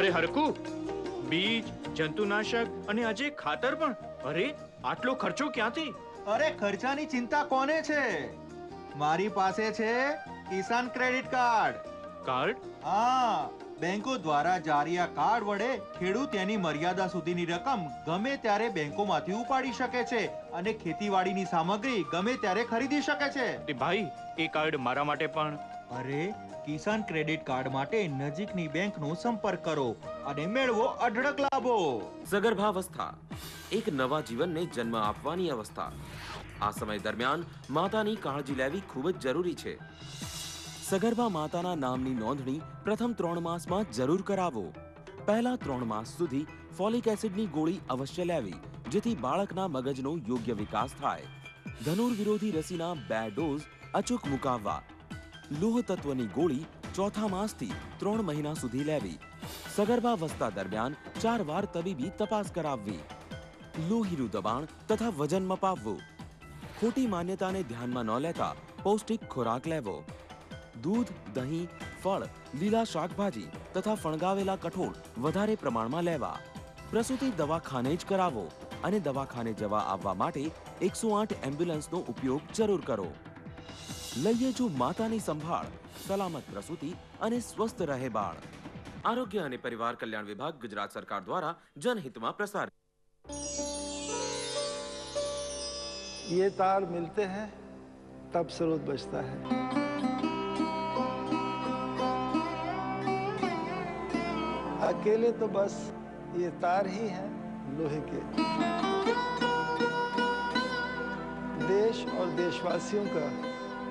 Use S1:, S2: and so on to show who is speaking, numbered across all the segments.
S1: અરે હરકુ, બીજ, જંતુનાશક અને આજે ખાતર પણ. અરે આટલો ખર્ચો ક્યાંથી?
S2: અરે ખર્ચાની ચિંતા કોને છે? મારી પાસે છે કિસાન ક્રેડિટ કાર્ડ.
S1: કાર્ડ?
S2: હા, બેંકો દ્વારા જારી આ કાર્ડ વડે ખેડૂત તેની મર્યાદા સુધીની રકમ ગમે ત્યારે બેંકોમાંથી ઉપાડી શકે છે અને ખેતીવાડીની સામગ્રી ગમે ત્યારે ખરીદી શકે છે.
S1: ભાઈ, એ કાર્ડ મારા માટે પણ.
S2: અરે, કિસાન ક્રેડિટ કાર્ડ માટે નજીકની બેંકનો સંપર્ક કરો અને મેળવો અઢળક લાભો.
S3: સગર્ભાવસ્થા એક નવા જીવનને જન્મ આપવાની અવસ્થા. આ સમય દરમિયાન માતાની કાળજી લેવી ખૂબ જ જરૂરી છે. સગર્ભા માતાના નામની નોંધણી પ્રથમ 3 માસમાં જરૂર કરાવો. પહેલા 3 માસ સુધી ફોલિક એસિડની ગોળી અવશ્ય લેવી, જેથી બાળકના મગજનો યોગ્ય વિકાસ થાય. ધનુર વિરોધી રસીના 2 ડોઝ અચૂક મુકાવવા. લોહ તત્વની ગોળી ચોથા માસથી 3 મહિના સુધી લેવી. સગર્ભાવસ્થા દરમિયાન 4 વાર તબીબી તપાસ કરાવવી. લોહીનું દબાણ તથા વજન મપાવવું. ખોટી માન્યતાને ધ્યાનમાં ન લેતા પૌષ્ટિક ખોરાક લેવો. દૂધ, દહીં, ફળ, લીલા શાકભાજી તથા ફણગાવેલા કઠોળ વધારે પ્રમાણમાં લેવા. પ્રસૂતિ દવાખાને જ કરાવો અને દવાખાને જવા આવવા માટે 108 એમ્બ્યુલન્સનો ઉપયોગ જરૂર કરો. લઈએ જો માતાની સંભાળ, સલામત પ્રસૂતિ અને સ્વસ્થ રહે બાળ. આરોગ્ય અને પરિવાર કલ્યાણ વિભાગ, ગુજરાત સરકાર દ્વારા જનહિતમાં પ્રસાર.
S4: ये तार मिलते हैं तब स्रोत बचता है. अकेले तो बस ये तार ही है लोहे के. देश और देशवासियों का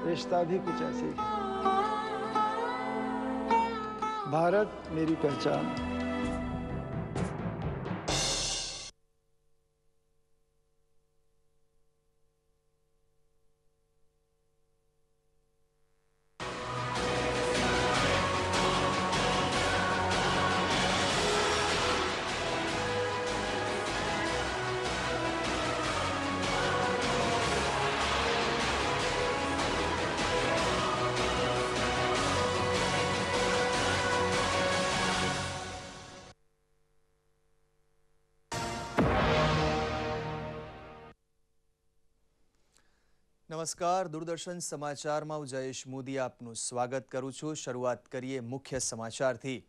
S4: रिश्ता भी कुछ ऐसे ही है. भारत मेरी पहचान.
S5: નમસ્કાર, દૂરદર્શન સમાચારમાં હું જયેશ મોદી આપનું સ્વાગત કરું છું. શરૂઆત કરીએ મુખ્ય સમાચારથી.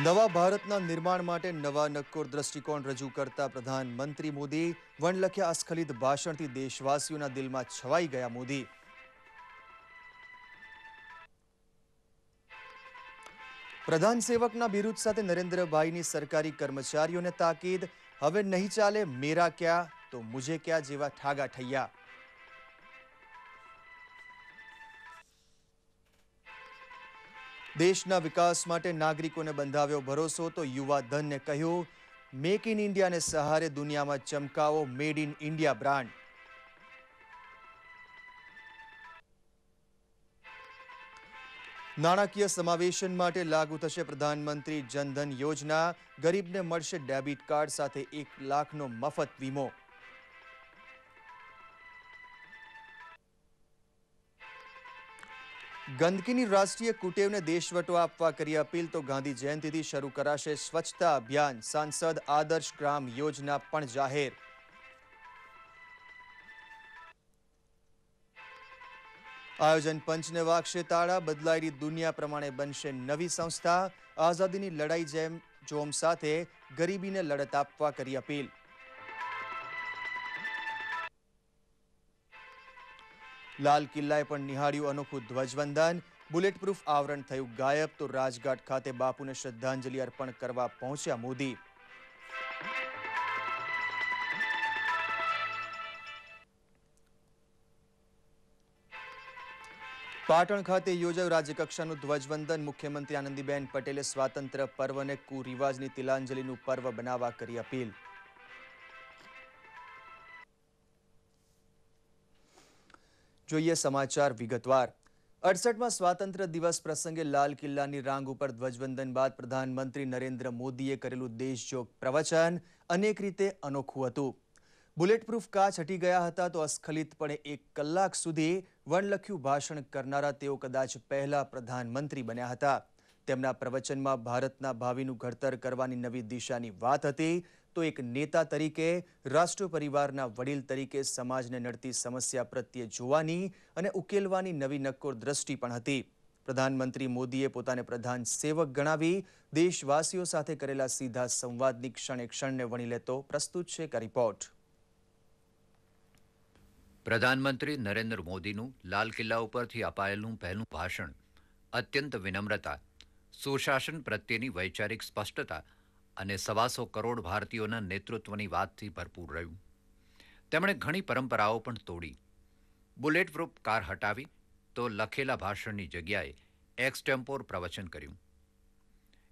S5: નવા ભારતના નિર્માણ માટે નવા નક્કોર દ્રષ્ટિકોણ રજૂ કરતા પ્રધાનમંત્રી મોદી. વણલખ્યા અસ્ખલિત ભાષણથી દેશવાસીઓના દિલમાં છવાઈ ગયા મોદી. પ્રધાન સેવકના બિરુદ સાથે નરેન્દ્રભાઈની સરકારી કર્મચારીઓને તાકીદ. હવે નહીં ચાલે મેરા ક્યા તો મુझे ક્યા જેવા ઠાગા ઠૈયા. દેશના વિકાસ માટે નાગરિકોને બંધાવ્યો ભરોસો તો યુવા ધનને કહ્યું મેક ઇન ઇન્ડિયાને સહારે દુનિયામાં ચમકાવો મેડ ઇન ઇન્ડિયા બ્રાન્ડ. નાણાકીય સમાવેશન માટે લાગુ થશે પ્રધાનમંત્રી જનધન યોજના. ગરીબને મળશે ડેબિટ કાર્ડ સાથે 1 લાખનો મફત વીમો. ગંદકીની રાષ્ટ્રીય કુટેવને દેશવટો આપવા કરી અપીલ તો ગાંધી જયંતિથી શરૂ કરાશે સ્વચ્છતા અભિયાન. સાંસદ આદર્શ ગ્રામ યોજના પણ જાહેર. આયોજન પંચને વાગશે તાળા. બદલાયેલી દુનિયા પ્રમાણે બનશે નવી સંસ્થા. આઝાદીની લડાઈ જેમ જોમ સાથે ગરીબીને લડત આપવા કરી અપીલ. લાલ કિલ્લાએ પણ નિહાળ્યું અનોખું ધ્વજવંદન. બુલેટ પ્રૂફ આવરણ થયું ગાયબ તો રાજઘાટ ખાતે બાપુને શ્રદ્ધાંજલિ અર્પણ કરવા પહોંચ્યા મોદી. પાટણ ખાતે યોજાયું રાજ્યકક્ષાનું ધ્વજવંદન. મુખ્યમંત્રી આનંદીબેન પટેલે સ્વાતંત્ર્ય પર્વને કુરિવાજની તિલાંજલિનું પર્વ બનાવવા કરી અપીલ. જોઈએ સમાચાર વિગતવાર. 68માં સ્વાતંત્ર્ય દિવસ પ્રસંગે લાલ કિલ્લાની રાંગ ઉપર ધ્વજવંદન બાદ પ્રધાનમંત્રી નરેન્દ્ર મોદીએ કરેલું દેશજોગ પ્રવચન અનેક રીતે અનોખું હતું. બુલેટ પ્રૂફ કાચ હટી ગયા હતા તો અસ્ખલિતપણે 1 કલાક સુધી વણલખ્યું ભાષણ કરનારા તેઓ કદાચ પહેલા પ્રધાનમંત્રી બન્યા હતા. તેમના પ્રવચનમાં ભારતના ભાવિનું ઘડતર કરવાની નવી દિશાની વાત હતી, તો એક નેતા તરીકે, રાષ્ટ્ર પરિવારના વડીલ તરીકે સમાજને નડતી સમસ્યા પ્રત્યે જોવાની અને ઉકેલવાની નવી નક્કોર દ્રષ્ટિ પણ હતી. પ્રધાનમંત્રી મોદીએ પોતાને પ્રધાન સેવક ગણાવી દેશવાસીઓ સાથે કરેલા સીધા સંવાદની ક્ષણે ક્ષણને વણી લેતો પ્રસ્તુત છે એક રિપોર્ટ.
S6: પ્રધાનમંત્રી નરેન્દ્ર મોદીનું લાલ કિલ્લા ઉપરથી અપાયેલું પહેલું ભાષણ અત્યંત વિનમ્રતા, સુશાસન પ્રત્યેની વૈચારિક સ્પષ્ટતા અને 125 કરોડ ભારતીયોના નેતૃત્વની વાતથી ભરપૂર રહ્યું. તેમણે ઘણી પરંપરાઓ પણ તોડી. બુલેટ પ્રૂફ કાર હટાવી તો લખેલા ભાષણની જગ્યાએ એક્સટેમ્પોર પ્રવચન કર્યું.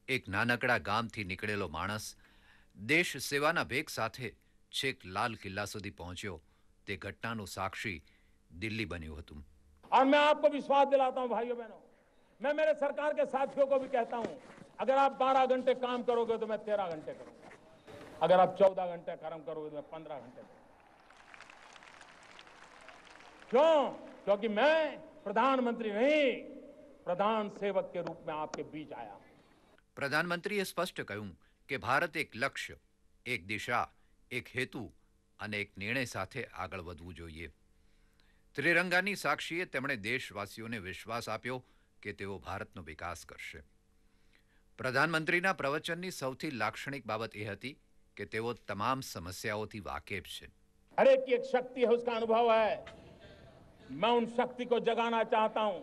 S6: એક નાનકડા ગામથી નીકળેલો માણસ દેશ સેવાના વેગ સાથે છેક લાલ કિલ્લા સુધી પહોંચ્યો તે ઘટનાનું સાક્ષી દિલ્હી બન્યું હતું.
S7: और मैं आपको विश्वास दिलाता हूं भाइयों बहनों, मैं मेरे सरकार के साथियों को भी कहता हूं, अगर आप 12 घंटे काम करोगे तो मैं 13 घंटे करूंगा, अगर आप 14 घंटे काम करोगे तो मैं 15 घंटे करूंगा. क्यों? क्योंकि मैं प्रधानमंत्री नहीं, प्रधान सेवक के रूप में आपके बीच आया हूं.
S6: પ્રધાનમંત્રીએ સ્પષ્ટ કહ્યું કે ભારત એક લક્ષ્ય, એક દિશા, એક હેતુ અને એક નિર્ણય સાથે આગળ વધવું જોઈએ. ત્રિરંગાની સાક્ષીએ તેમણે દેશવાસીઓને વિશ્વાસ આપ્યો કે તેઓ ભારતનો વિકાસ કરશે. પ્રધાનમંત્રીના પ્રવચનની સૌથી લાક્ષણિક બાબત એ હતી કે તેઓ તમામ સમસ્યાઓથી વાકેફ છે.
S7: हर एक की एक शक्ति है, उसका अनुभव है. मैं उन शक्ति को जगाना चाहता हूं,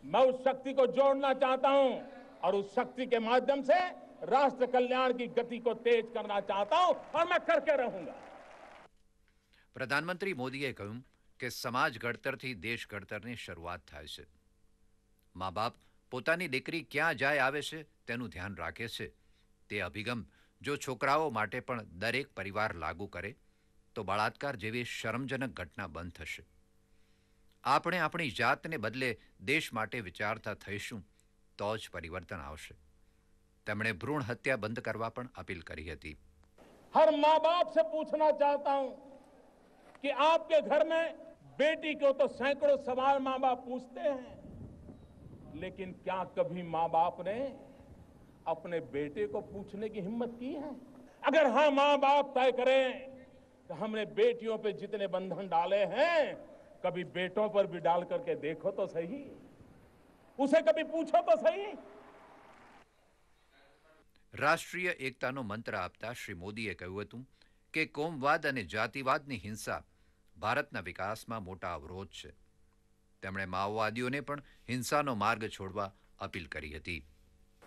S7: मैं उस शक्ति को जोड़ना चाहता हूं और उस शक्ति के माध्यम से राष्ट्र कल्याण की गति को तेज करना चाहता हूं और मैं करके रहूंगा.
S6: પ્રધાનમંત્રી મોદીએ કહ્યું કે સમાજ ઘડતરથી દેશ ઘડતરની શરૂઆત થાય છે. મા બાપ પોતાની દીકરી ક્યાં જાય આવે છે તેનું ધ્યાન રાખે છે. તે અભિગમ જો છોકરાઓ માટે પણ દરેક પરિવાર લાગુ કરે તો બળાત્કાર જેવી શરમજનક ઘટના બંધ થશે. આપણે આપણી જાતને બદલે દેશ માટે વિચારતા થઈશું તો જ પરિવર્તન આવશે. તેમણે ભ્રૂણ હત્યા બંધ કરવા પણ અપીલ કરી હતી.
S7: हर माँ बाप से पूछना चाहता हूं कि आपके घर में बेटी को तो सैकड़ों सवाल माँ बाप पूछते हैं, लेकिन क्या कभी माँ बाप ने अपने बेटे को पूछने की हिम्मत की है? अगर हाँ माँ बाप तय करें तो हमने बेटियों पे जितने बंधन डाले हैं कभी बेटों पर भी डाल करके देखो तो सही, उसे कभी पूछो तो सही.
S6: રાષ્ટ્રીય એકતાનો મંત્ર આપતા શ્રી મોદીએ કહ્યું હતું કે કોમવાદ અને જાતિવાદની હિંસા ભારતના વિકાસમાં મોટા અવરોધ છે. તેમણે માઓવાદીઓને પણ હિંસાનો માર્ગ છોડવા અપીલ કરી હતી.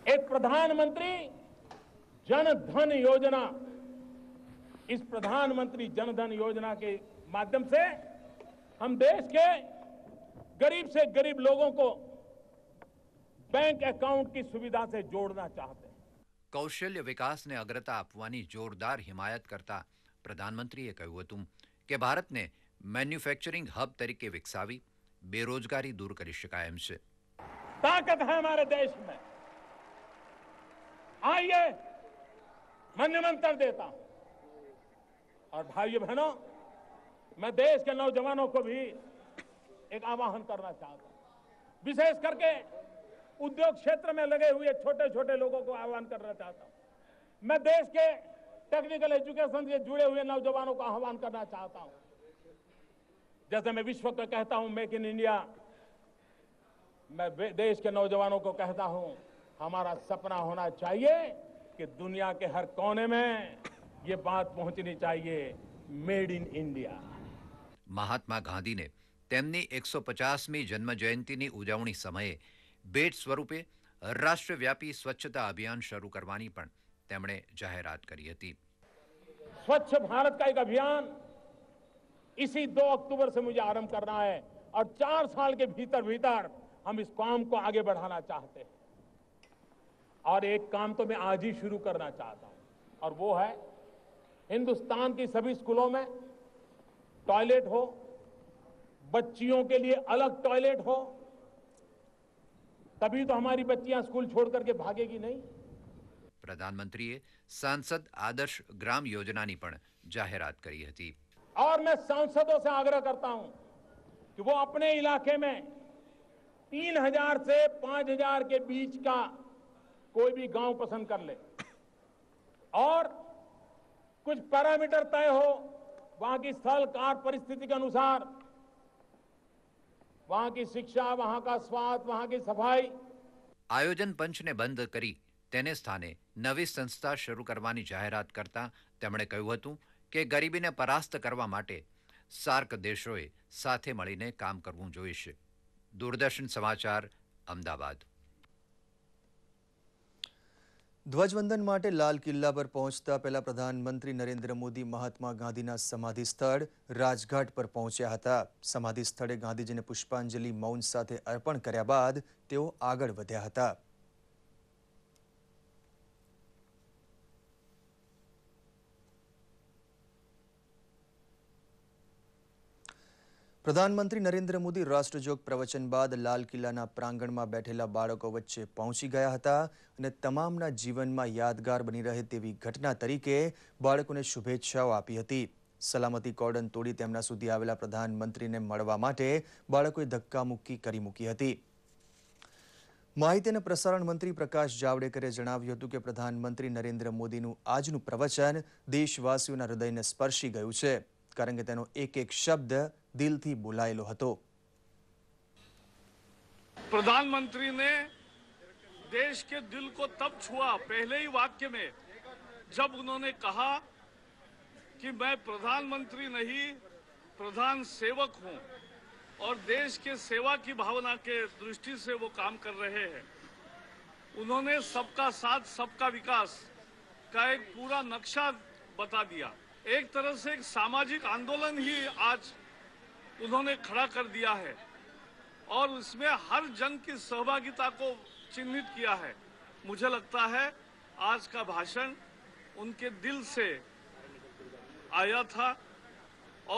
S7: एक प्रधानमंत्री जन धन योजना, इस प्रधानमंत्री जन धन योजना के माध्यम से हम देश के गरीब से गरीब लोगों को बैंक अकाउंट की सुविधा से जोड़ना चाहते हैं.
S6: કૌશલ્ય વિકાસને અગ્રતા આપવાની જોરદાર હિમાયત કરતા પ્રધાનમંત્રીએ કહ્યું હતું કે ભારતને મેન્યુફેક્ચરિંગ હબ તરીકે વિકસાવી બેરોજગારી દૂર કરી શકાય એમ છે.
S7: ताकत है हमारे देश में. आइए, मैं निमंत्रण देता हूं और भाइयों बहनों, मैं देश के नौजवानों को भी एक आह्वान करना चाहता हूं, विशेष करके उद्योग क्षेत्र में लगे हुए छोटे छोटे लोगों को आह्वान करना चाहता हूं. मैं देश के टेक्निकल एजुकेशन से जुड़े हुए नौजवानों को आह्वान करना चाहता हूं. जैसे मैं विश्व को कहता हूं मेक इन इंडिया, मैं देश के नौजवानों को कहता हूं हमारा सपना होना चाहिए कि दुनिया के हर कोने में ये बात पहुंचनी चाहिए, मेड इन इंडिया.
S6: મહાત્મા ગાંધીને તેમની 150મી જન્મ જયંતિની ઉજવણી સમયે ભેટ સ્વરૂપે રાષ્ટ્રવ્યાપી સ્વચ્છતા અભિયાન શરૂ કરવાની પણ તેમણે જાહેરાત કરી હતી.
S7: स्वच्छ भारत का एक अभियान इसी 2 अक्टूबर से मुझे आरंभ करना है और 4 साल के भीतर भीतर हम इस काम को आगे बढ़ाना चाहते हैं. और एक काम तो मैं आज ही शुरू करना चाहता हूं और वो है हिंदुस्तान की सभी स्कूलों में टॉयलेट हो, बच्चियों के लिए अलग टॉयलेट हो, तभी तो हमारी बच्चियां स्कूल छोड़ करके भागेगी नहीं.
S6: પ્રધાનમંત્રીએ સાંસદ આદર્શ ગ્રામ યોજનાની પણ જાહેરાત કરી હતી.
S7: और मैं सांसदों से आग्रह करता हूं कि वो अपने इलाके में 3000 से 5000 के बीच का कोई भी गांव पसंद कर ले और कुछ पैरामीटर तय हो, वहां की स्थल काल परिस्थिति के अनुसार, वहां की शिक्षा, वहां का स्वास्थ्य, वहां की सफाई।
S6: આયોજન પંચને બંધ કરી તેને સ્થાને નવી સંસ્થા શરૂ કરવાની જાહેરાત કરતા તેમણે કહ્યું હતું કે ગરીબીને પરાસ્ત કરવા માટે સાર્ક દેશોએ સાથે મળીને કામ કરવું જોઈશે. દૂરદર્શન સમાચાર, અમદાવાદ.
S5: ધ્વજવંદન માટે લાલ કિલ્લા પર પહોંચતા પહેલા પ્રધાનમંત્રી નરેન્દ્ર મોદી મહાત્મા ગાંધીના સમાધિ સ્થળ રાજઘાટ પર પહોંચ્યા હતા. સમાધિ સ્થળે ગાંધીજીને પુષ્પાંજલિ મૌન સાથે અર્પણ કર્યા બાદ તેઓ આગળ વધ્યા હતા. પ્રધાનમંત્રી નરેન્દ્ર મોદી રાષ્ટ્રજોગ પ્રવચન બાદ લાલ કિલ્લાના પ્રાંગણમાં બેઠેલા બાળકો વચ્ચે પહોંચી ગયા હતા અને તમામના જીવનમાં યાદગાર બની રહે તેવી ઘટના તરીકે બાળકોને શુભેચ્છાઓ આપી હતી. સલામતી કોર્ડન તોડી તેમના સુધી આવેલા પ્રધાનમંત્રીને મળવા માટે બાળકોએ ધક્કામુક્કી કરી મૂકી હતી. માહિતી અને પ્રસારણ મંત્રી પ્રકાશ જાવડેકરે જણાવ્યું હતું કે પ્રધાનમંત્રી નરેન્દ્ર મોદીનું આજનું પ્રવચન દેશવાસીઓના હૃદયને સ્પર્શી ગયું છે, કારણ કે તેનો એક એક શબ્દ દિલથી બોલાયેલો હતો.
S8: प्रधानमंत्री ने देश के दिल को तब छुआ पहले ही वाक्य में जब उन्होंने कहा कि मैं प्रधानमंत्री नहीं प्रधान सेवक हूं और देश के सेवा की भावना के दृष्टि से वो काम कर रहे हैं. उन्होंने सबका साथ सबका विकास का एक पूरा नक्शा बता दिया. एक तरह से एक सामाजिक आंदोलन ही आज उन्होंने खड़ा कर दिया है और इसमें हर जन की सहभागिता को चिन्हित किया है. मुझे लगता है आज का भाषण उनके दिल से आया था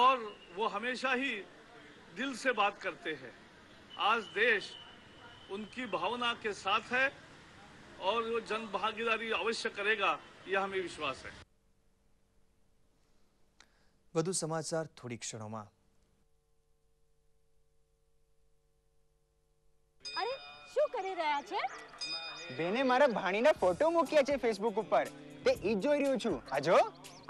S8: और वो हमेशा ही दिल से बात करते हैं. आज देश उनकी भावना के साथ है और वो जन भागीदारी अवश्य करेगा, यह हमें विश्वास है.
S5: વધુ સમાચાર થોડી ક્ષણોમાં.
S9: અરે શું કરી રહ્યા છે?
S10: બેને મારા ભાણીના ફોટો મૂક્યા છે ફેસબુક ઉપર, તે ઈ જોઈ રહ્યો છું. આજો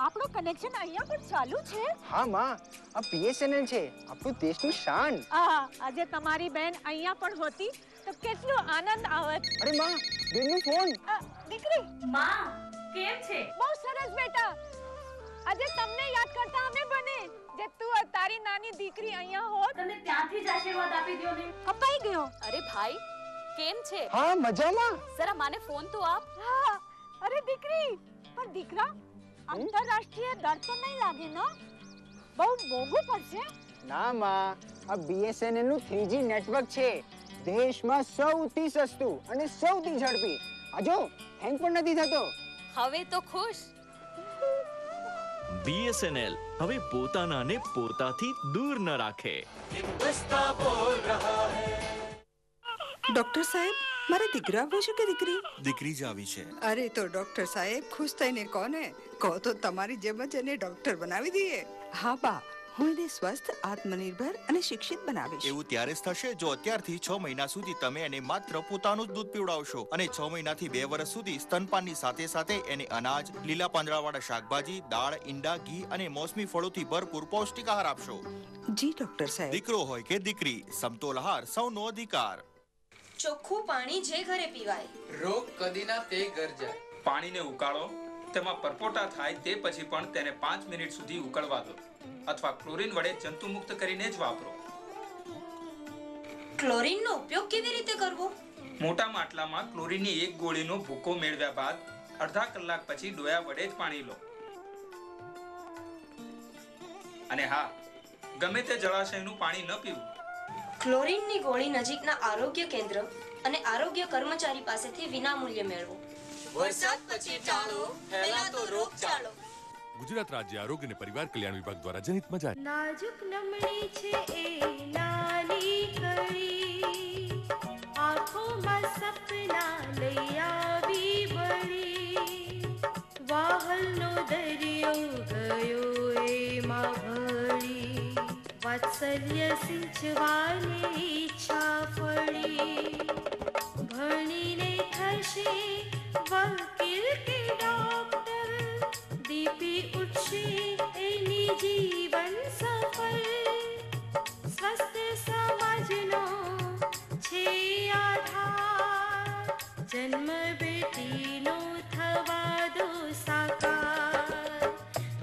S9: આપણો કનેક્શન અહીંયા પણ ચાલુ છે.
S10: હા માં, આ બીએસએનએલ છે, આપણું દેશનું શાન.
S9: આજે તમારી બેન અહીંયા પણ હોતી તો કેટલો આનંદ આવત.
S10: અરે માં, બેનનો ફોન.
S9: દીકરી,
S11: માં કેમ છે?
S9: બહુ સરસ બેટા. આજે તમને યાદ કરતા અમે બને જે તું તારી નાની દીકરી અહીંયા હોત.
S11: તમે ત્યાંથી જ આશીર્વાદ આપી દો ને.
S9: કપાઈ ગયો.
S11: અરે ભાઈ કેમ છે?
S10: હા મજામાં.
S11: જરા માને ફોન તો આપ.
S9: હા. અરે દીકરી, પણ દીકરા આંતરરાષ્ટ્રીય દર તો નહીં લાગે ને? બહુ મોંઘું પડશે.
S10: ના માં, આ બીએસએનએલ નું 3G નેટવર્ક છે, દેશમાં સૌથી સસ્તું અને સૌથી ઝડપી. આજો હેંગ પણ નથી થતો.
S11: હવે તો ખુશ.
S1: BSNL હવે પોતાનાને પોતાથી દૂર ન રાખે.
S12: ડોક્ટર સાહેબ, મારે દીકરા આવવો છે કે દીકરી?
S13: દીકરી જ આવી છે.
S12: અરે તો ડોક્ટર સાહેબ ખુશ થઈને કોને કહો તો તમારી જેમ જ એને ડોક્ટર બનાવી દઈએ. હા બા, હું એને સ્વસ્થ, આત્મનિર્ભર અને શિક્ષિત બનાવીશ.
S13: એવું ત્યારે જ થશે જો અત્યારથી 6 મહિના સુધી તમે એને માત્ર પોતાનું જ દૂધ પીવડાવશો અને 6 મહિનાથી 2 વર્ષ સુધી સ્તનપાનની સાથે સાથે એને અનાજ, લીલા પાંદડાવાળા શાકભાજી, દાળ, ઈંડા, ઘી અને મોસમી ફળોથી ભરપૂર પૌષ્ટિક આહાર આપશો.
S12: જી ડોક્ટર સાહેબ.
S13: દીકરો હોય કે દીકરી, સમતોલ આહાર સૌનો અધિકાર.
S14: ચોખ્ખું પાણી જે ઘરે પીવાય,
S15: રોગ કદી ના તે ઘર જાય.
S16: પાણીને ઉકાળો, તેમાં પરપોટા થાય તે પછી પણ તેને 5 મિનિટ સુધી ઉકળવા દો અથવા ક્લોરીન વડે જંતુમુક્ત કરીને જ વાપરો.
S14: ક્લોરીનનો ઉપયોગ કેવી રીતે કરવો?
S16: મોટા માટલામાં ક્લોરીનની એક ગોળીનો ભૂકો મેળવ્યા બાદ અડધા કલાક પછી ડોયા વડે જ પાણી લો. અને હા, ગમે તે જળાશયનું પાણી ન પીવું.
S14: ક્લોરીનની ગોળી નજીકના આરોગ્ય કેન્દ્ર અને આરોગ્ય કર્મચારી પાસેથી વિનામૂલ્યે મેળવો. વરસાદ પછી ટાળો ફેલાતો રોગચાળો.
S17: ગુજરાત રાજ્ય આરોગ્ય અને પરિવાર કલ્યાણ વિભાગ દ્વારા જનહિતમાં જાહેર.
S18: નાજુક નમણી છે એ નાની કળી, આંખોમાં સપના લઈ આવી બળી, વાહલનો દરિયો ગયો એમાં ભળી, વાત્સલ્ય સિંચવાની ઈચ્છા પડી ભણીને થશે વકીલ કે ડોક્ટર દીપી ઉઠશે એની જીવન સફળ સ્વસ્થ સમાજનો છે આધાર જન્મ બેટીનો થવા દો સાકાર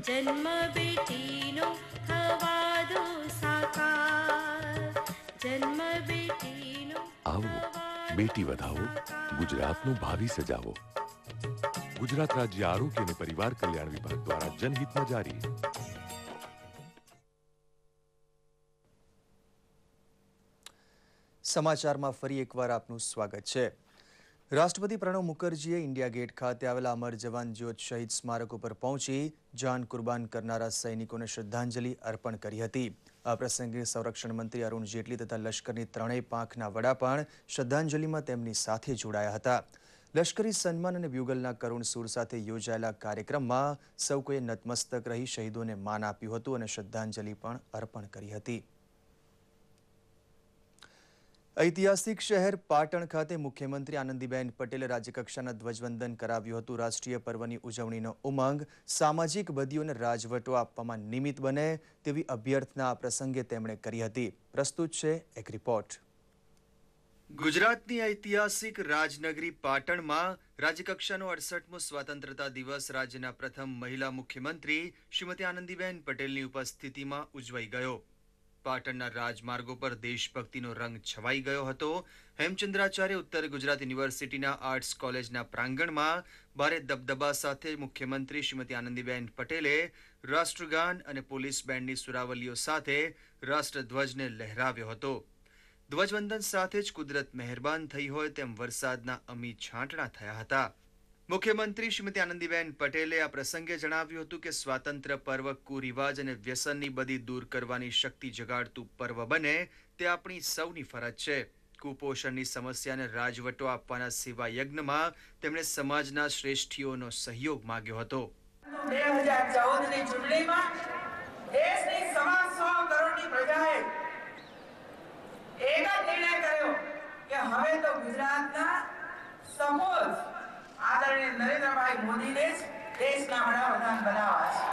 S18: જન્મ બેટીનો થવા દો સાકાર જન્મ બેટીનો
S17: આવો બેટી વધાવો ગુજરાતનું ભાવિ સજાવો ગુજરાત રાજ્ય આરોગ્ય અને પરિવાર કલ્યાણ વિભાગ દ્વારા જનહિતમાં જારી
S5: સમાચારમાં ફરી એકવાર આપનું સ્વાગત છે રાષ્ટ્રપતિ પ્રણવ મુખર્જીએ ઇન્ડિયા ગેટ ખાતે આવેલા અમર જવાન જ્યોત શહીદ સ્મારક ઉપર પહોંચી જાન કુરબાન કરનારા સૈનિકોને શ્રદ્ધાંજલિ અર્પણ કરી હતી આ પ્રસંગે સંરક્ષણ મંત્રી અરુણ જેટલી તથા લશ્કરની ત્રણેય પાંખના વડા પણ શ્રદ્ધાંજલિમાં તેમની સાથે જોડાયા હતા લશ્કરી સન્માન અને બ્યુગલના કરુણ સૂર સાથે યોજાયેલા કાર્યક્રમમાં સૌ કોઈએ નતમસ્તક રહી શહીદોને માન આપ્યું હતું અને શ્રદ્ધાંજલિ પણ અર્પણ કરી હતી ઐતિહાસિક શહેર પાટણ ખાતે મુખ્યમંત્રી આનંદીબેન પટેલે રાજ્યકક્ષાના ધ્વજવંદન કરાવ્યું હતું રાષ્ટ્રીય પર્વની ઉજવણીનો ઉમંગ સામાજિક બદીઓને રાજવટો આપવામાં નિમિત્ત બને તેવી અભ્યર્થના આ પ્રસંગે તેમણે કરી હતી પ્રસ્તુત છે એક રિપોર્ટ ગુજરાતની ઐતિહાસિક રાજનગરી પાટણમાં રાજ્યકક્ષાનો 68મો સ્વતંત્રતા દિવસ રાજ્યના પ્રથમ મહિલા મુખ્યમંત્રી શ્રીમતી આનંદીબેન પટેલની ઉપસ્થિતિમાં ઉજવાઈ ગયો પાટણના રાજમાર્ગો પર દેશભક્તિનો રંગ છવાઈ ગયો હતો હેમચંદ્રાચાર્ય ઉત્તર ગુજરાત યુનિવર્સિટીના આર્ટ્સ કોલેજના પ્રાંગણમાં ભારે દબદબા સાથે મુખ્યમંત્રી શ્રીમતી આનંદીબેન પટેલે રાષ્ટ્રગાન અને પોલીસ બેન્ડની સુરાવલીઓ સાથે રાષ્ટ્રધ્વજને લહેરાવ્યો હતો ધ્વજવંદન સાથે જ કુદરત મહેરબાન થઈ હોય તેમ વરસાદના અમી છાંટણા થયા હતા મુખ્યમંત્રી શ્રીમતી આનંદીબેન પટેલે આ પ્રસંગે જણાવ્યું હતું કે સ્વાતંત્ર્ય પર્વ કુરિવાજ અને વ્યસનની બધી દૂર કરવાની શક્તિ જગાડતું પર્વ બને તે આપણી સૌની ફરજ છે કુપોષણની સમસ્યાને રાજવટો આપવાના સેવા યજ્ઞમાં તેમણે સમાજના શ્રેષ્ઠીઓનો સહયોગ માંગ્યો હતો
S19: 2014ની ચૂંટણીમાં દેશની સવા 100 કરોડની પ્રજાએ એક જ નિર્ણય કર્યો કે હવે તો ગુજરાતના સમૂહ આદરણીય નરેન્દ્રભાઈ મોદીને દેશના વડાપ્રધાન બનાવવા છે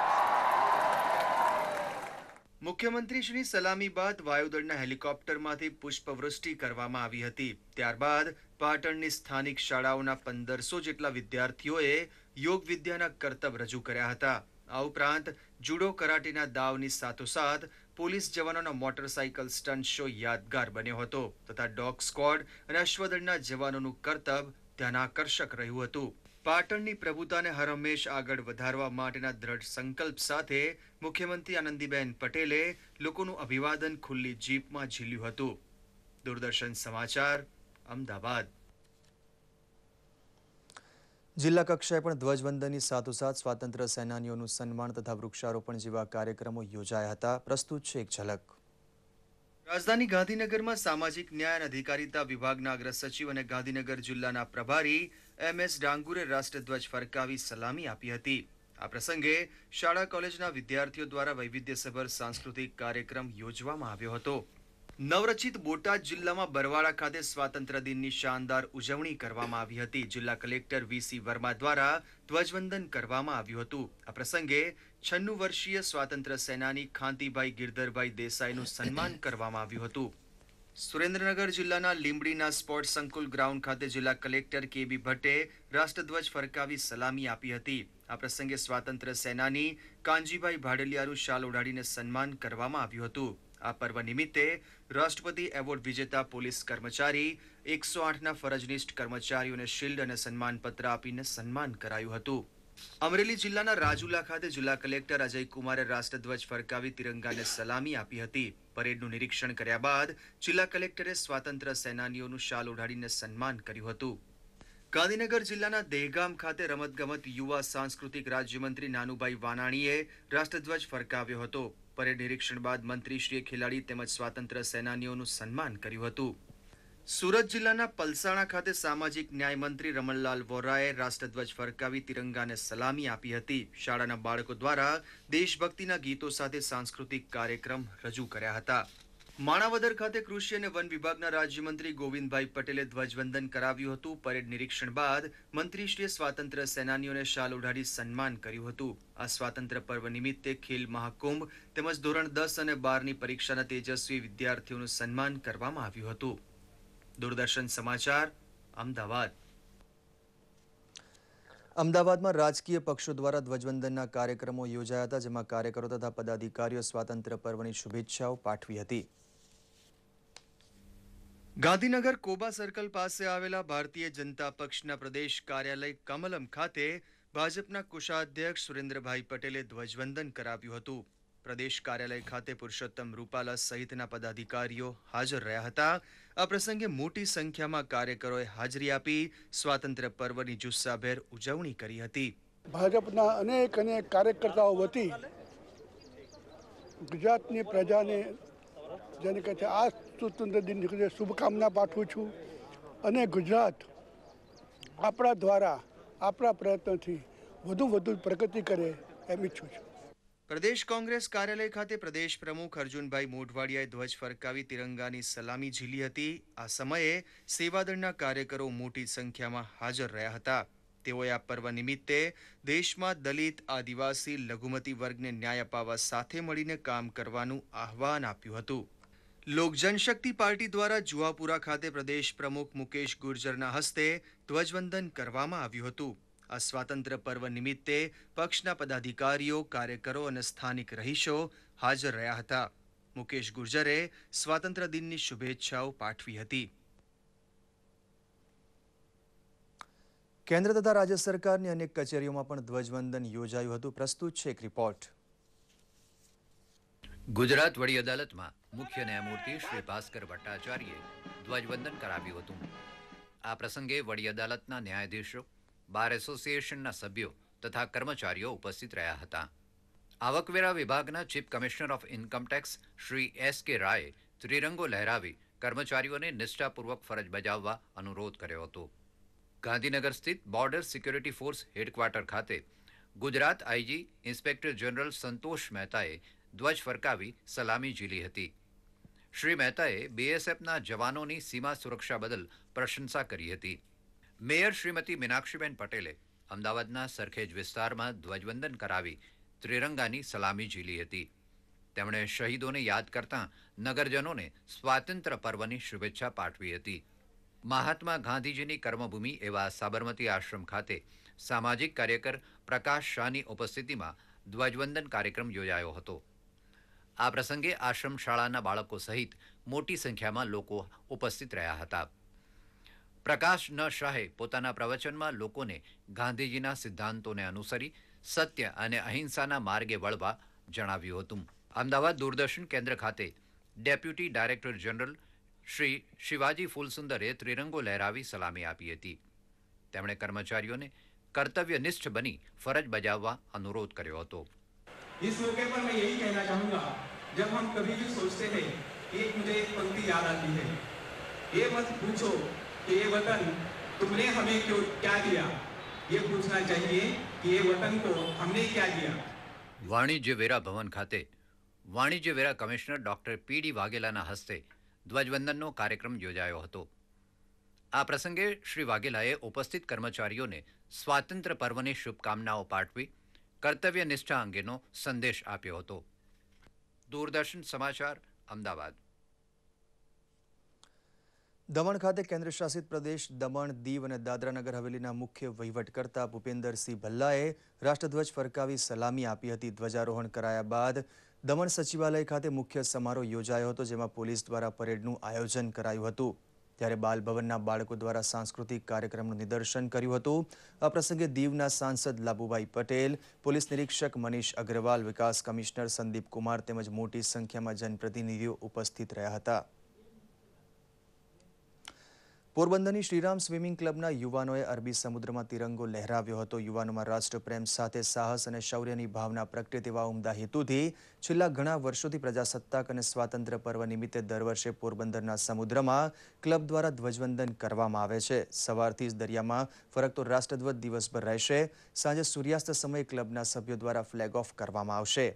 S5: મુખ્યમંત્રી શ્રી સલામી બાદ વાયુદળના હેલિકોપ્ટરમાંથી પુષ્પવૃષ્ટિ કરવામાં આવી હતી ત્યારબાદ પાટણની સ્થાનિક શાળાઓના 1500 જેટલા વિદ્યાર્થીઓએ યોગ વિદ્યાના કરતબ રજૂ કર્યા હતા આ ઉપરાંત જુડો કરાટેના દાવની સાથોસાથ પોલીસ જવાનોનો મોટરસાઇકલ સ્ટન્ટ શો યાદગાર બન્યો હતો તથા ડોગ સ્ક્વોડ અને અશ્વદળના જવાનોનું કરતબ ધ્યાનાકર્ષક રહ્યું હતું પાટણની પ્રભુતાને હરહંમેશ આગળ વધારવા માટેના દ્રઢ સંકલ્પ સાથે મુખ્યમંત્રી આનંદીબેન પટેલે લોકોનું અભિવાદન ખુલ્લી જીપમાં ઝીલ્યું હતું દૂરદર્શન સમાચાર અમદાવાદ જિલ્લા કક્ષાએ પણ ધ્વજવંદનની સાથોસાથ સ્વાતંત્ર્ય સેનાનીઓનું સન્માન તથા વૃક્ષારોપણ જેવા કાર્યક્રમો યોજાયા હતા પ્રસ્તુત છે એક ઝલક રાજધાની ગાંધીનગરમાં સામાજિક ન્યાય અને અધિકારીતા વિભાગના અગ્ર સચિવ અને ગાંધીનગર જિલ્લાના પ્રભારી MS ડાંગુરે રાષ્ટ્રધ્વજ ફરકાવી સલામી આપી હતી આ પ્રસંગે શાળા કોલેજના વિદ્યાર્થીઓ દ્વારા વૈવિધ્યસભર સાંસ્કૃતિક કાર્યક્રમ યોજવામાં આવ્યો હતો નવરચિત બોટાદ જિલ્લામાં બરવાડા ખાતે સ્વાતંત્ર્ય દિનની શાનદાર ઉજવણી કરવામાં આવી હતી જિલ્લા કલેક્ટર VC વર્મા દ્વારા ધ્વજવંદન કરવામાં આવ્યું હતું આ પ્રસંગે 96 વર્ષીય સ્વાતંત્ર્ય સેનાની ખાંતીભાઈ ગિરધરભાઈ દેસાઈનું સન્માન કરવામાં આવ્યું હતું સુરેન્દ્રનગર જિલ્લાના લીંબડીના સ્પોર્ટ્સ સંકુલ ગ્રાઉન્ડ ખાતે જિલ્લા કલેક્ટર KB ભટ્ટે રાષ્ટ્રધ્વજ ફરકાવી સલામી આપી હતી આ પ્રસંગે સ્વાતંત્ર્ય સેનાની કાંજીભાઈ ભાડલિયાનું શાલ ઓઢાડીને સન્માન કરવામાં આવ્યું હતું આ પર્વ નિમિત્તે રાષ્ટ્રપતિ એવોર્ડ વિજેતા પોલીસ કર્મચારી 108ના ફરજનિષ્ઠ કર્મચારીઓને શિલ્ડ અને સન્માનપત્ર આપીને સન્માન કરાયું હતું અમરેલી જિલ્લાના રાજુલા ખાતે જિલ્લા કલેક્ટર અજય કુમારે રાષ્ટ્રધ્વજ ફરકાવી તિરંગાને સલામી આપી હતી પરેડનું નિરીક્ષણ કર્યા બાદ જિલ્લા કલેક્ટરે સ્વાતંત્ર્ય સેનાનીઓનું શાલ ઓઢાડીને સન્માન કર્યું હતું ગાંધીનગર જિલ્લાના દહેગામ ખાતે રમતગમત યુવા સાંસ્કૃતિક રાજ્યમંત્રી નાનુભાઈ વાનાણીએ રાષ્ટ્રધ્વજ ફરકાવ્યો હતો પરેડ નિરીક્ષણ બાદ મંત્રીશ્રીએ ખેલાડી તેમજ સ્વાતંત્ર્ય સેનાનીઓનું સન્માન કર્યું હતું સુરત જિલ્લાના પલસાણા ખાતે સામાજિક ન્યાય મંત્રી રમણલાલ વોરાએ રાષ્ટ્રધ્વજ ફરકાવી તિરંગાને સલામી આપી હતી. શાળાના બાળકો દ્વારા દેશભક્તિના ગીતો સાથે સાંસ્કૃતિક કાર્યક્રમ રજૂ કર્યા હતા. માણાવદર ખાતે કૃષિ અને વન વિભાગના રાજ્યમંત્રી ગોવિંદભાઈ પટેલે ધ્વજવંદન કરાવ્યું હતું. પરેડ નિરીક્ષણ બાદ મંત્રીશ્રીએ સ્વાતંત્ર્ય સેનાનીઓને શાલ ઓઢાડી સન્માન કર્યું હતું. આ સ્વાતંત્ર્ય પર્વ નિમિત્તે ખેલ મહાકુંભ તેમજ ધોરણ 10 અને 12ની પરીક્ષાના તેજસ્વી વિદ્યાર્થીઓનું સન્માન કરવામાં આવ્યું હતું. દૂરદર્શન સમાચાર, અમદાવાદ. અમદાવાદમાં રાજકીય પક્ષો દ્વારા ધ્વજવંદનના કાર્યક્રમો યોજાયા હતા, જેમાં કાર્યકરો તથા પદાધિકારીઓ સ્વાતંત્ર્ય પર્વની શુભેચ્છાઓ પાઠવી હતી. ગાંધીનગર કોબા સર્કલ પાસે આવેલા ભારતીય જનતા પક્ષના પ્રદેશ કાર્યાલય કમલમ ખાતે ભાજપના કોષાધ્યક્ષ સુરેન્દ્રભાઈ પટેલે ધ્વજવંદન કરાવ્યું હતું. પ્રદેશ કાર્યાલય ખાતે પુરુષોત્તમ રૂપાલા સહિતના પદાધિકારીઓ હાજર રહ્યા હતા. આ પ્રસંગે મોટી સંખ્યામાં કાર્યકરોએ હાજરી આપી સ્વાતંત્ર્ય પર્વની જુસ્સાભેર ઉજવણી કરી હતી.
S20: ભાજપના અનેક કાર્યકર્તાઓ વતી ગુજરાતની પ્રજાને જેને કહે છે આ સ્વતંત્ર દિનની શુભકામના પાઠવું છું અને ગુજરાત આપણા દ્વારા આપણા પ્રયત્નોથી વધુ પ્રગતિ કરે એમ ઈચ્છું છું.
S5: પ્રદેશ કોંગ્રેસ કાર્યાલય ખાતે પ્રદેશ પ્રમુખ અર્જુનભાઈ મોઢવાડિયાએ ધ્વજ ફરકાવી તિરંગાની સલામી ઝીલી હતી. આ સમયે સેવાદળના કાર્યકરો મોટી સંખ્યામાં હાજર રહ્યા હતા. તેઓએ આ પર્વ નિમિત્તે દેશમાં દલિત, આદિવાસી, લઘુમતી વર્ગને ન્યાય અપાવવા સાથે મળીને કામ કરવાનું આહ્વાન આપ્યું હતું. લોક જનશક્તિ પાર્ટી દ્વારા જુહાપુરા ખાતે પ્રદેશ પ્રમુખ મુકેશ ગુર્જરના હસ્તે ધ્વજવંદન કરવામાં આવ્યું હતું. આ સ્વાતંત્ર્ય પર્વ નિમિત્તે પક્ષના પદાધિકારીઓ, કાર્યકરો અને સ્થાનિક રહીશો હાજર રહ્યા હતા. મુકેશ ગુર્જરે સ્વાતંત્ર્ય દિનની શુભેચ્છાઓ પાઠવી હતી. કેન્દ્ર તથા રાજ્ય સરકારની અનેક કચેરીઓમાં પણ ધ્વજવંદન યોજાયું હતું. પ્રસ્તુત છે એક રિપોર્ટ.
S6: ગુજરાત વડી અદાલતમાં મુખ્ય ન્યાયમૂર્તિ શ્રી ભાસ્કર ભટ્ટાચાર્યે ધ્વજવંદન કરાવ્યું હતું. આ પ્રસંગે વડી અદાલતના ન્યાયાધીશો, બાર એસોસિએશનના સભ્યો તથા કર્મચારીઓ ઉપસ્થિત રહ્યા હતા. આવકવેરા વિભાગના chief commissioner of income tax Shri S.K. રાયે ત્રિરંગો લહેરાવી કર્મચારીઓને નિષ્ઠાપૂર્વક ફરજ બજાવવા અનુરોધ કર્યો હતો. ગાંધીનગર સ્થિત બોર્ડર સિક્યોરિટી ફોર્સ હેડક્વાર્ટર ખાતે ગુજરાત આઈજી ઇન્સ્પેક્ટર જનરલ સંતોષ મહેતાએ ધ્વજ ફરકાવી સલામી ઝીલી હતી. શ્રી મહેતાએ BSFના જવાનોની સીમા સુરક્ષા બદલ પ્રશંસા કરી હતી. મેયર શ્રીમતી મીનાક્ષીબેન પટેલે અમદાવાદના સરખેજ વિસ્તારમાં ધ્વજવંદન કરાવી ત્રિરંગાની સલામી ઝીલી હતી. તેમણે શહીદોને યાદ કરતા નગરજનોને સ્વાતંત્ર્ય પર્વની શુભેચ્છા પાઠવી હતી. મહાત્મા ગાંધીજીની કર્મભૂમિ એવા સાબરમતી આશ્રમ ખાતે સામાજિક કાર્યકર પ્રકાશ શાહની ઉપસ્થિતિમાં ધ્વજવંદન કાર્યક્રમ યોજાયો હતો. આ પ્રસંગે આશ્રમ શાળાના બાળકો સહિત મોટી સંખ્યામાં લોકો ઉપસ્થિત રહ્યા હતા. પ્રકાશ ન શાહે પોતાના પ્રવચનમાં લોકોને ગાંધીજીના સિદ્ધાંતોને અનુસરી સત્ય અને અહિંસાના માર્ગે વળવા જણાવ્યું હતું. અમદાવાદ દૂરદર્શન કેન્દ્ર ખાતે deputy director general Shri Shivaji Phulsundare ત્રિરંગો લહેરાવી સલામી આપી હતી. તેમણે કર્મચારીઓને कर्तव्यनिष्ठ बनी फर्ज बजाववा अनुरोध કર્યો હતો.
S21: इस मौके पर मैं यही कहना चाहूंगा, जब हम कभी भी सोचते हैं, एक मुझे एक पंक्ति याद आती है, ये मत पूछो कि ये वतन तुमने हमें क्यों क्या दिया, ये पूछना चाहिए कि ये वतन को हमने क्या दिया.
S6: વાણિજ્ય વેરા ભવન ખાતે વાણિજ્ય વેરા કમિશનર ડોક્ટર P.D. વાઘેલાના હસ્તે ધ્વજવંદનનો કાર્યક્રમ યોજાયો હતો. આ પ્રસંગે શ્રી વાઘેલાએ ઉપસ્થિત કર્મચારીઓને સ્વાતંત્ર્ય પર્વની શુભકામનાઓ પાઠવી કર્તવ્ય નિષ્ઠા અંગેનો સંદેશ આપ્યો હતો. દૂરદર્શન સમાચાર, અમદાવાદ.
S5: દમણ ખાતે કેન્દ્ર શાસિત પ્રદેશ દમણ, દીવ અને દાદરાનગર હવેલીના મુખ્ય વહીવટકર્તા ભૂપેન્દ્રસિંહ ભલ્લાએ રાષ્ટ્રધ્વજ ફરકાવી સલામી આપી હતી. ધ્વજારોહણ કરાયા બાદ દમણ સચિવાલય ખાતે મુખ્ય સમારોહ યોજાયો હતો, જેમાં પોલીસ દ્વારા પરેડનું આયોજન કરાયું હતું. ત્યારે બાલભવનના બાળકો દ્વારા સાંસ્કૃતિક કાર્યક્રમનું નિદર્શન કર્યું હતું. આ પ્રસંગે દીવના સાંસદ લાબુભાઈ પટેલ, પોલીસ નિરીક્ષક મનીષ અગ્રવાલ, વિકાસ કમિશનર સંદીપ કુમાર તેમજ મોટી સંખ્યામાં જનપ્રતિનિધિઓ ઉપસ્થિત રહ્યા હતા. પોરબંદરની શ્રીરામ સ્વિમિંગ ક્લબના યુવાનોએ અરબી સમુદ્રમાં તિરંગો લહેરાવ્યો હતો. યુવાનોમાં રાષ્ટ્રપ્રેમ સાથે સાહસ અને શૌર્યની ભાવના પ્રગટે તેવા ઉમદા હેતુથી છેલ્લા ઘણા વર્ષોથી પ્રજાસત્તાક અને સ્વાતંત્ર્ય પર્વ નિમિત્તે દર વર્ષે પોરબંદરના સમુદ્રમાં ક્લબ દ્વારા ધ્વજવંદન કરવામાં આવે છે. સવારથી જ દરિયામાં ફરકતો રાષ્ટ્રધ્વજ દિવસભર રહેશે. સાંજે સૂર્યાસ્ત સમયે ક્લબના સભ્યો દ્વારા ફ્લેગ ઓફ કરવામાં આવશે.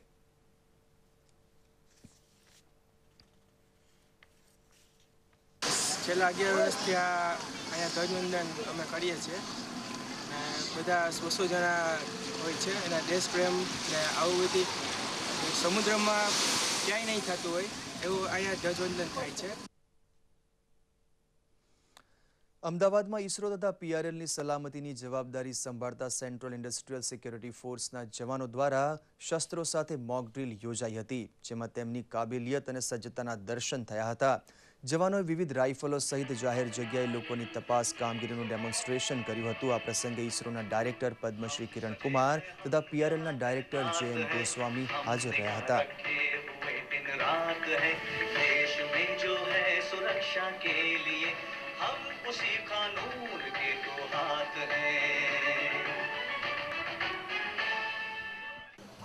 S2: છેલ્લા 11 વર્ષથી અહીંયા ધ્વજવંદન અમે કરીએ છીએ અને બધા 200 જણા હોય છે. એના દેશ પ્રેમ ને આવું બધી સમુદ્રમાં ક્યાંય નહીં થતું હોય એવું અહીંયા ધ્વજવંદન થાય છે.
S5: અમદાવાદમાં ઈસરો તથા પીઆરએલની સલામતીની જવાબદારી સંભાળતા સેન્ટ્રલ ઇન્ડસ્ટ્રીયલ સિક્યોરિટી ફોર્સના જવાનો દ્વારા શસ્ત્રો સાથે મોક ડ્રીલ યોજાઈ હતી, જેમાં તેમની કાબેલિયત અને સજ્જતાના દર્શન થયા હતા. જવાનોએ વિવિધ રાઇફલો સહિત જાહેર જગ્યાએ લોકોની તપાસ કામગીરીનું ડેમોન્સ્ટ્રેશન કર્યું હતું. આ પ્રસંગે ઈસરોના ડાયરેક્ટર પદ્મશ્રી કિરણ કુમાર તથા પીઆરએલના ડાયરેક્ટર જે.એમ. ગોસ્વામી હાજર રહ્યા હતા.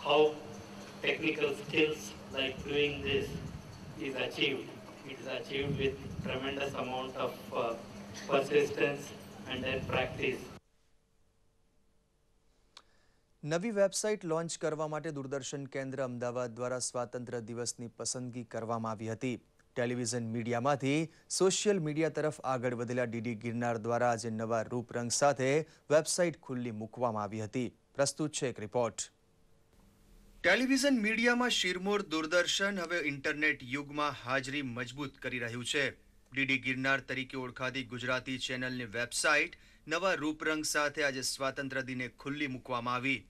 S22: How technical skills like doing this is achieved. It is achieved with tremendous amount of persistence and then practice.
S5: નવી વેબસાઇટ લોન્ચ કરવા માટે દૂરદર્શન કેન્દ્ર અમદાવાદ દ્વારા સ્વાતંત્ર્ય દિવસની પસંદગી કરવામાં આવી હતી. ટેલિવિઝન મીડિયામાંથી સોશિયલ મીડિયા તરફ આગળ વધેલા ડીડી ગિરનાર દ્વારા આજે નવા રૂપરંગ સાથે વેબસાઇટ ખુલ્લી મૂકવામાં આવી હતી. પ્રસ્તુત છે એક રિપોર્ટ. ટેલિવિઝન મીડિયામાં શિરમોર દૂરદર્શન હવે ઇન્ટરનેટ યુગમાં હાજરી મજબૂત કરી રહ્યું છે. ડીડી ગિરનાર તરીકે ઓળખાતી ગુજરાતી ચેનલની વેબસાઇટ નવા રૂપરંગ સાથે આજે સ્વાતંત્ર્ય દિને ખુલ્લી મૂકવામાં આવી.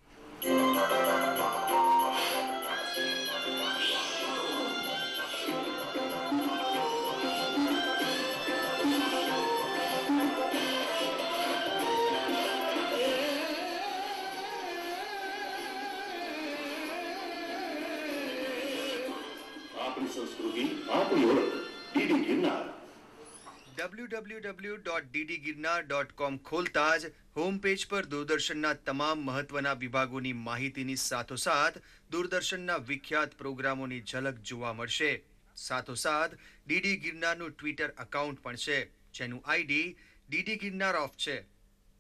S5: www.ddgirnar.com ખોલતા જ હોમ પેજ પર દૂરદર્શનના તમામ મહત્વના વિભાગોની માહિતીની સાથોસાથ દૂરદર્શનના વિખ્યાત પ્રોગ્રામોની ઝલક જોવા મળશે. સાથોસાથ ડીડી ગિરનારનું ટ્વિટર એકાઉન્ટ પણ છે, જેનું આઈડી ડીડી ગિરનાર ઓફ છે.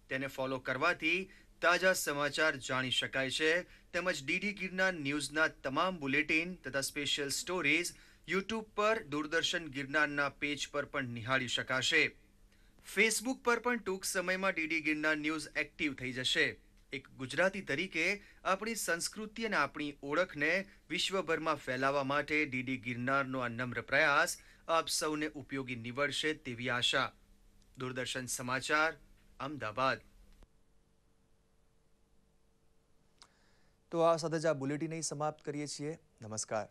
S5: તેને ફોલો કરવાથી તાજા સમાચાર જાણી શકાય છે. તેમજ ડીડી ગિરનાર ન્યૂઝના તમામ બુલેટિન તથા સ્પેશિયલ સ્ટોરીઝ યુટ્યુબ પર દૂરદર્શન ગિરનારના પેજ પર પણ નિહાળી શકાશે. ફેસબુક પર પણ ટૂંક સમયમાં ડીડી ગિરનાર ન્યૂઝ એક્ટિવ થઈ જશે. એક ગુજરાતી તરીકે આપણી સંસ્કૃતિ અને આપણી ઓળખને વિશ્વભરમાં ફેલાવવા માટે ડીડી ગિરનારનો આ નમ્ર પ્રયાસ આપ સૌને ઉપયોગી નીવડશે તેવી આશા. દૂરદર્શન સમાચાર, અમદાવાદ. તો આ સાથે જ આ બુલેટિન સમાપ્ત કરીએ છીએ. નમસ્કાર.